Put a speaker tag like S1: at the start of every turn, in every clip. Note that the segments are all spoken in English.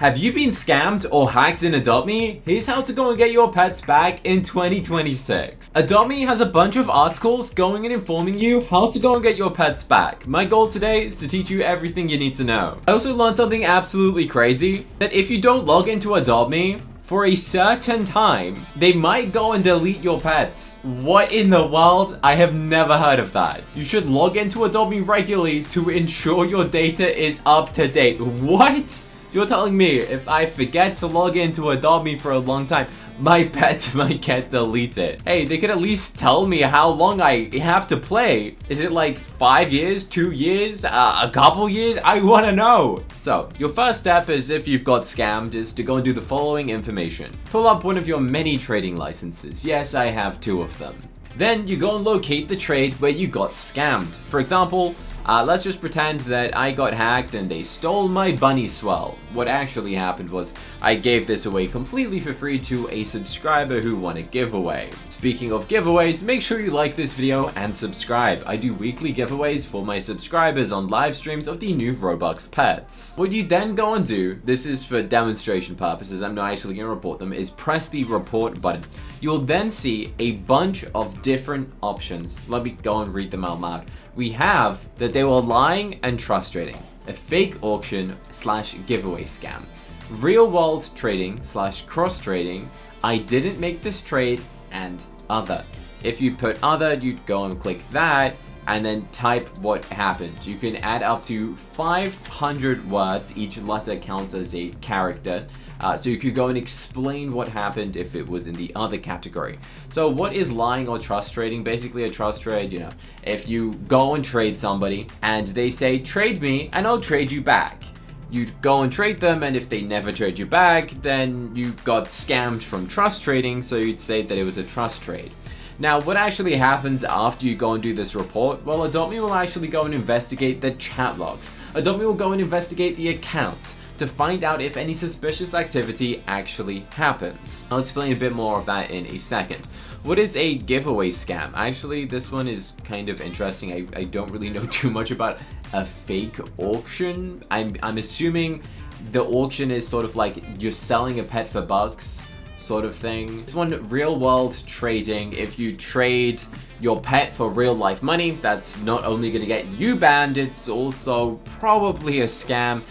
S1: Have you been scammed or hacked in Adopt Me? Here's how to go and get your pets back in 2026. Adopt Me has a bunch of articles going and informing you how to go and get your pets back. My goal today is to teach you everything you need to know. I also learned something absolutely crazy, that if you don't log into Adopt Me for a certain time, they might go and delete your pets. What in the world? I have never heard of that. You should log into Adopt Me regularly to ensure your data is up to date. What? You're telling me if I forget to log into Adopt Me for a long time, my pet might get deleted? Hey, they could at least tell me how long I have to play. Is it like 5 years, 2 years, a couple years? I want to know. So your first step is, if you've got scammed, is to go and do the following information. Pull up one of your many trading licenses. Yes, I have 2 of them. Then you go and locate the trade where you got scammed. For example, let's just pretend that I got hacked and they stole my bunny swell. What actually happened was I gave this away completely for free to a subscriber who won a giveaway. Speaking of giveaways, make sure you like this video and subscribe. I do weekly giveaways for my subscribers on live streams of the new Robux pets. What you then go and do, this is for demonstration purposes, I'm not actually going to report them, is press the report button. You'll then see a bunch of different options. Let me go and read them out loud. We have that they were lying and trust trading, a fake auction / giveaway scam, real world trading / cross trading, I didn't make this trade, and other. If you put other, you'd go and click that and then type what happened. You can add up to 500 words. Each letter counts as a character. So you could go and explain what happened if it was in the other category. So what is lying or trust trading? Basically a trust trade, you know, if you go and trade somebody and they say, trade me and I'll trade you back. You'd go and trade them, and if they never trade you back, then you got scammed from trust trading, so you'd say that it was a trust trade. Now, what actually happens after you go and do this report? Well, Adopt Me will actually go and investigate the chat logs. Adopt Me will go and investigate the accounts to find out if any suspicious activity actually happens. I'll explain a bit more of that in a second. What is a giveaway scam? Actually, this one is kind of interesting. I don't really know too much about a fake auction. I'm assuming the auction is sort of like you're selling a pet for bucks, sort of thing. This one, real world trading. If you trade your pet for real life money, that's not only going to get you banned, it's also probably a scam.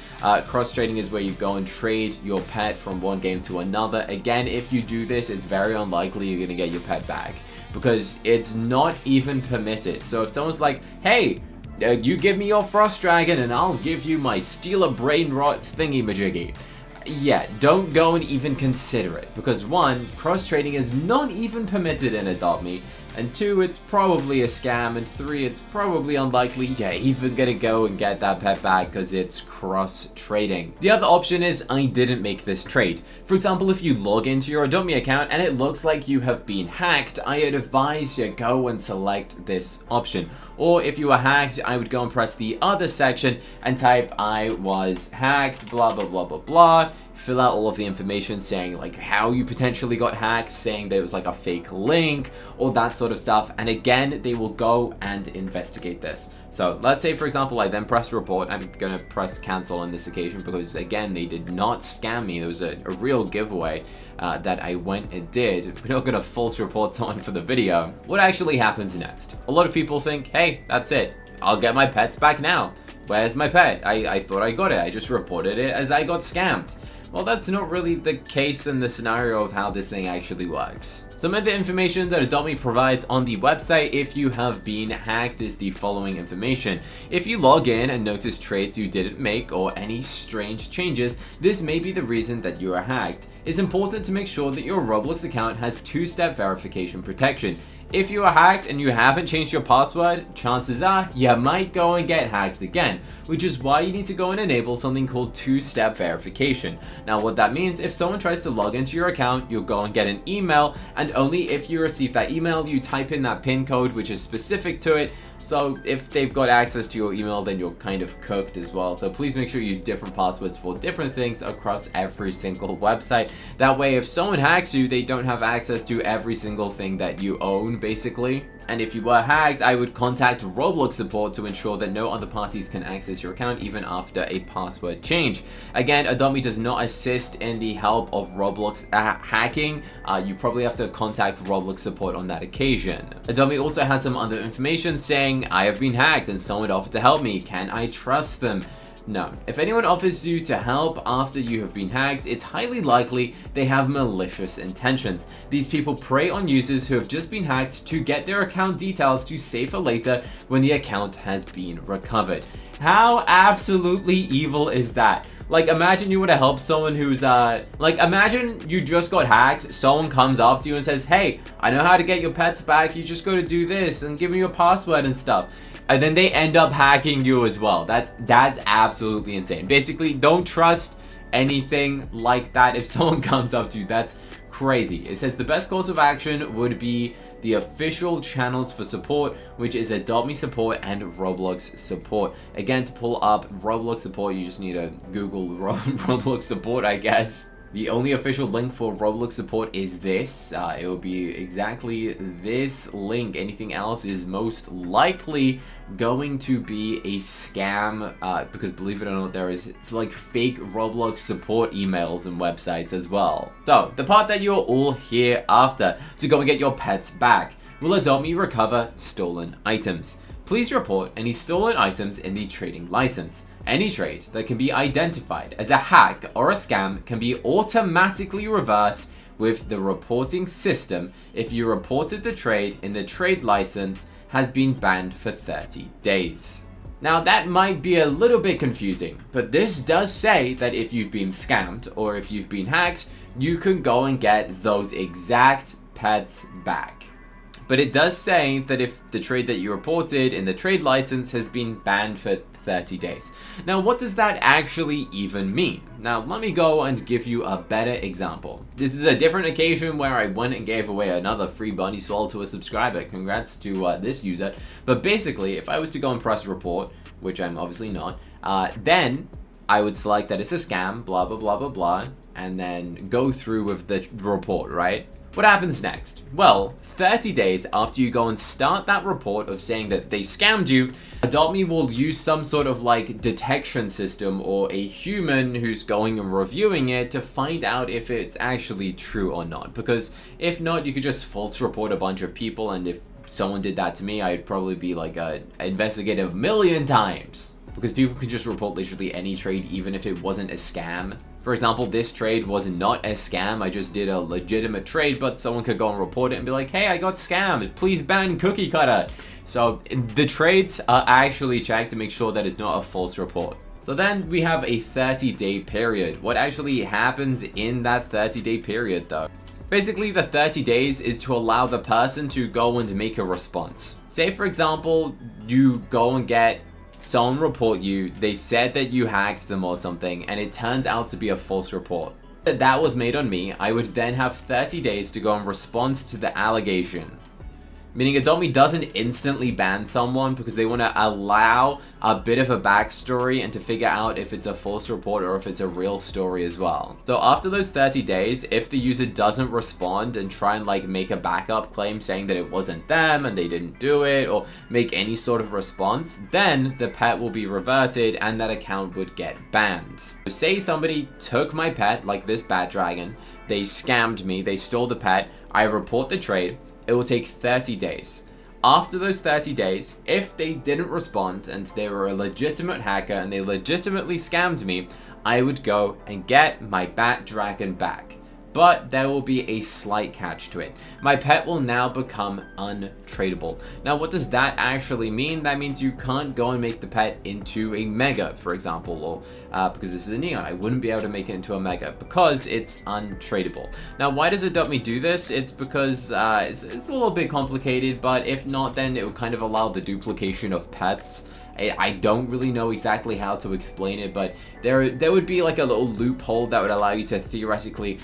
S1: Cross trading is where you go and trade your pet from one game to another. Again, if you do this, it's very unlikely you're going to get your pet back because it's not even permitted. So if someone's like, hey, you give me your frost dragon and I'll give you my steal a brain rot thingy majiggy. Yeah, don't go and even consider it, because 1, cross trading is not even permitted in Adopt Me, and 2, it's probably a scam, and 3, it's probably unlikely you're even gonna go and get that pet back because it's cross trading. The other option is I didn't make this trade. For example, if you log into your Adopt Me account and it looks like you have been hacked, I would advise you go and select this option. Or if you were hacked, I would go and press the other section and type I was hacked, blah blah blah blah blah. Fill out all of the information saying like how you potentially got hacked, saying that it was like a fake link, all that sort of stuff. And again, they will go and investigate this. So let's say, for example, I then press report. I'm going to press cancel on this occasion because, again, they did not scam me. There was a real giveaway that I went and did. We're not going to false report someone for the video. What actually happens next? A lot of people think, hey, that's it. I'll get my pets back now. Where's my pet? I thought I got it. I just reported it as I got scammed. Well, that's not really the case in the scenario of how this thing actually works. Some of the information that Adopt Me provides on the website if you have been hacked is the following information. If you log in and notice trades you didn't make or any strange changes, this may be the reason that you are hacked. It's important to make sure that your Roblox account has 2-step verification protection. If you are hacked and you haven't changed your password, chances are you might go and get hacked again, which is why you need to go and enable something called 2-step verification. Now what that means, if someone tries to log into your account, you'll go and get an email, and only if you receive that email, you type in that PIN code which is specific to it. So if they've got access to your email, then you're kind of cooked as well. So please make sure you use different passwords for different things across every single website. That way, if someone hacks you, they don't have access to every single thing that you own, basically. And if you were hacked, I would contact Roblox support to ensure that no other parties can access your account even after a password change. Again, Adopt Me does not assist in the help of Roblox hacking. You probably have to contact Roblox support on that occasion. Adopt Me also has some other information saying, I have been hacked and someone offered to help me. Can I trust them? No. If anyone offers you to help after you have been hacked, it's highly likely they have malicious intentions. These people prey on users who have just been hacked to get their account details to save for later when the account has been recovered. How absolutely evil is that? Like, imagine you want to help someone who's, imagine you just got hacked, someone comes up to you and says, hey, I know how to get your pets back, you just got to do this and give me your password and stuff. And then they end up hacking you as well. That's absolutely insane. Basically, don't trust anything like that if someone comes up to you. That's crazy. It says the best course of action would be the official channels for support, which is Adopt Me support and Roblox support. Again, to pull up Roblox support, you just need to Google Roblox support, I guess. The only official link for Roblox support is this. It will be exactly this link. Anything else is most likely going to be a scam, because believe it or not, there is like fake Roblox support emails and websites as well. So, the part that you're all here after, to go and get your pets back. Will Adopt Me recover stolen items? Please report any stolen items in the trading license. Any trade that can be identified as a hack or a scam can be automatically reversed with the reporting system if you reported the trade in the trade license has been banned for 30 days. Now that might be a little bit confusing, but this does say that if you've been scammed or if you've been hacked, you can go and get those exact pets back. But it does say that if the trade that you reported in the trade license has been banned for 30 days. Now, what does that actually even mean? Now, let me go and give you a better example. This is a different occasion where I went and gave away another free bunny swallow to a subscriber. Congrats to this user. But basically, if I was to go and press report, which I'm obviously not, then I would select that it's a scam, blah, blah, blah, blah, blah, and then go through with the report, right? What happens next? Well, 30 days after you go and start that report of saying that they scammed you, Adopt Me will use some sort of like detection system or a human who's going and reviewing it to find out if it's actually true or not. Because if not, you could just false report a bunch of people, and if someone did that to me, I'd probably be like investigated a million times. Because people could just report literally any trade even if it wasn't a scam. For example, this trade was not a scam, I just did a legitimate trade, but someone could go and report it and be like, hey, I got scammed, please ban CookieCutter. So the trades are actually checked to make sure that it's not a false report. So then we have a 30-day period. What actually happens in that 30-day period though? Basically, the 30 days is to allow the person to go and make a response. Say for example, you go and get someone report you, they said that you hacked them or something, and it turns out to be a false report. If that was made on me, I would then have 30 days to go and respond to the allegation. Meaning Adopt Me doesn't instantly ban someone because they want to allow a bit of a backstory and to figure out if it's a false report or if it's a real story as well. So after those 30 days, if the user doesn't respond and try and like make a backup claim saying that it wasn't them and they didn't do it, or make any sort of response, then the pet will be reverted and that account would get banned. So say somebody took my pet, like this bat dragon, they scammed me, they stole the pet, I report the trade. It will take 30 days. After those 30 days, if they didn't respond and they were a legitimate hacker and they legitimately scammed me, I would go and get my bat dragon back. But there will be a slight catch to it. My pet will now become untradeable. Now, what does that actually mean? That means you can't go and make the pet into a mega, for example, or because this is a neon, I wouldn't be able to make it into a mega because it's untradeable. Now, why does Adopt Me do this? It's because it's a little bit complicated, but if not, then it would kind of allow the duplication of pets. I don't really know exactly how to explain it, but there would be like a little loophole that would allow you to theoretically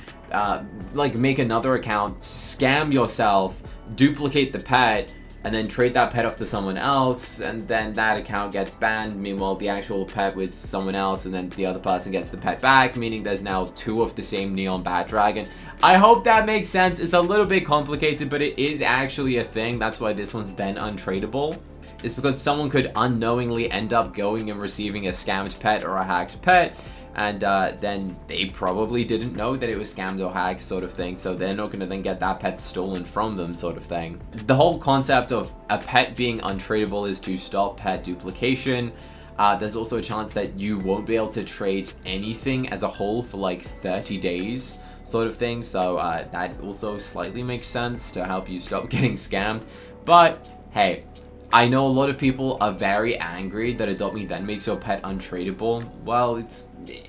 S1: like make another account, scam yourself, duplicate the pet, and then trade that pet off to someone else, and then that account gets banned. Meanwhile, the actual pet with someone else, and then the other person gets the pet back, meaning there's now 2 of the same neon bat dragon. I hope that makes sense. It's a little bit complicated, but it is actually a thing. That's why this one's then untradeable. It's because someone could unknowingly end up going and receiving a scammed pet or a hacked pet, and then they probably didn't know that it was scammed or hacked, sort of thing, so they're not going to then get that pet stolen from them, sort of thing. The whole concept of a pet being untradeable is to stop pet duplication. There's also a chance that you won't be able to trade anything as a whole for like 30 days, sort of thing, so that also slightly makes sense to help you stop getting scammed. But hey, I know a lot of people are very angry that Adopt Me then makes your pet untradeable. Well,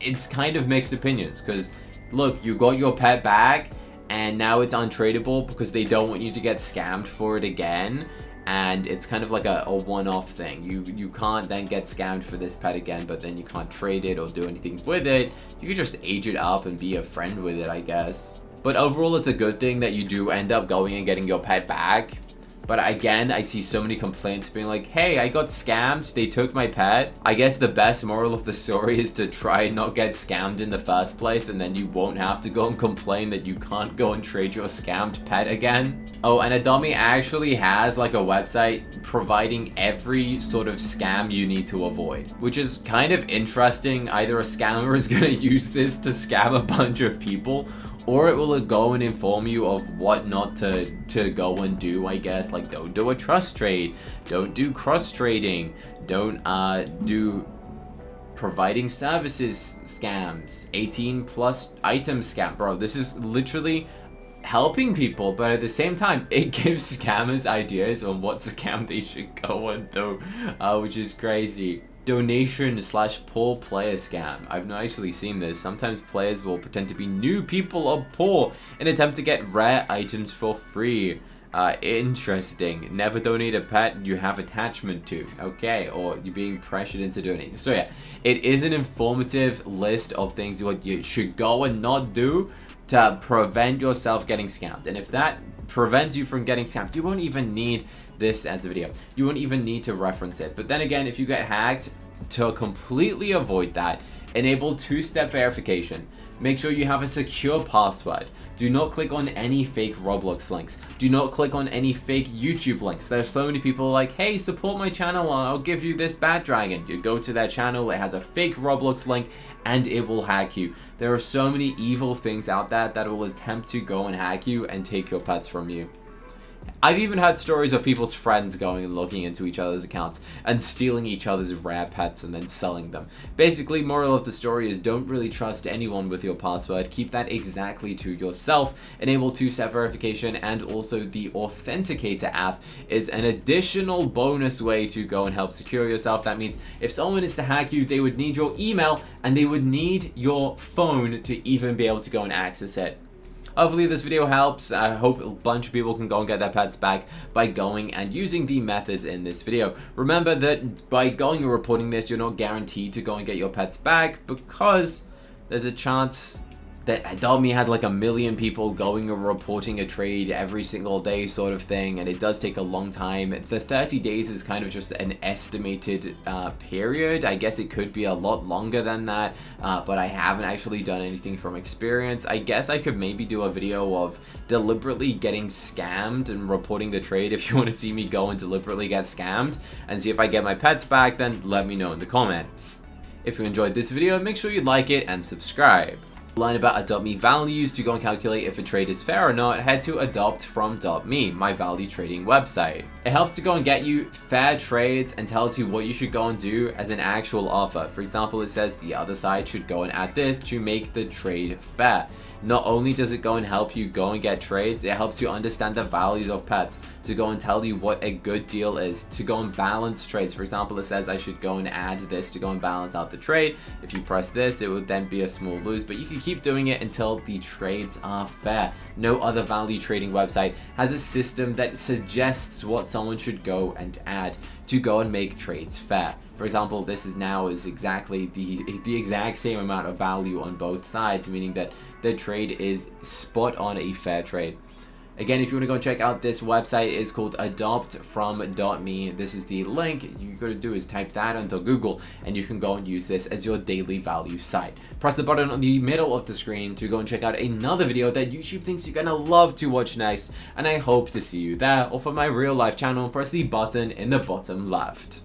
S1: it's kind of mixed opinions, because look, you got your pet back and now it's untradeable because they don't want you to get scammed for it again, and it's kind of like a one-off thing. You can't then get scammed for this pet again, but then you can't trade it or do anything with it. You could just age it up and be a friend with it, I guess. But overall, it's a good thing that you do end up going and getting your pet back. But again, I see so many complaints being like, hey, I got scammed, they took my pet. I guess the best moral of the story is to try and not get scammed in the first place, and then you won't have to go and complain that you can't go and trade your scammed pet again. Oh, and Adopt Me actually has like a website providing every sort of scam you need to avoid, which is kind of interesting. Either a scammer is going to use this to scam a bunch of people, or it will go and inform you of what not to go and do, I guess. Like, don't do a trust trade, don't do cross trading, don't do providing services scams, 18+ item scam. Bro, this is literally helping people, but at the same time, it gives scammers ideas on what scam they should go and do, which is crazy. Donation/poor player scam. I've not actually seen this. Sometimes players will pretend to be new people or poor in an attempt to get rare items for free. Interesting. Never donate a pet you have attachment to. Okay, or you're being pressured into donating. So yeah, it is an informative list of things what you should go and not do to prevent yourself getting scammed. And if that prevents you from getting scammed, you won't even need this as a video. You won't even need to reference it. But then again, if you get hacked, to completely avoid that, enable 2-step verification. Make sure you have a secure password. Do not click on any fake Roblox links. Do not click on any fake YouTube links. There's so many people like, hey, support my channel, I'll give you this bat dragon. You go to their channel, it has a fake Roblox link, and it will hack you. There are so many evil things out there that will attempt to go and hack you and take your pets from you. I've even heard stories of people's friends going and looking into each other's accounts and stealing each other's rare pets and then selling them. Basically, moral of the story is don't really trust anyone with your password. Keep that exactly to yourself. Enable 2-step verification, and also the Authenticator app is an additional bonus way to go and help secure yourself. That means if someone is to hack you, they would need your email and they would need your phone to even be able to go and access it. Hopefully this video helps. I hope a bunch of people can go and get their pets back by going and using the methods in this video. Remember that by going and reporting this, you're not guaranteed to go and get your pets back, because there's a chance that Adopt Me has like 1 million people going and reporting a trade every single day, sort of thing, and it does take a long time. The 30 days is kind of just an estimated period. I guess it could be a lot longer than that, but I haven't actually done anything from experience. I guess I could maybe do a video of deliberately getting scammed and reporting the trade. If you want to see me go and deliberately get scammed and see if I get my pets back, then let me know in the comments. If you enjoyed this video, make sure you like it and subscribe. Learn about Adopt Me values to go and calculate if a trade is fair or not, head to adopt.me, my value trading website. It helps to go and get you fair trades and tells you what you should go and do as an actual offer. For example, it says the other side should go and add this to make the trade fair. Not only does it go and help you go and get trades, it helps you understand the values of pets, to go and tell you what a good deal is, to go and balance trades. For example, it says I should go and add this to go and balance out the trade. If you press this, it would then be a small lose, but you can keep doing it until the trades are fair. No other value trading website has a system that suggests what someone should go and add to go and make trades fair. For example, this is exactly the exact same amount of value on both sides, meaning that the trade is spot on a fair trade. Again, if you want to go and check out this website, it's called adoptme. This is the link. You gotta do is type that into Google, and you can go and use this as your daily value site. Press the button on the middle of the screen to go and check out another video that YouTube thinks you're gonna love to watch next, and I hope to see you there. Or for my real life channel, press the button in the bottom left.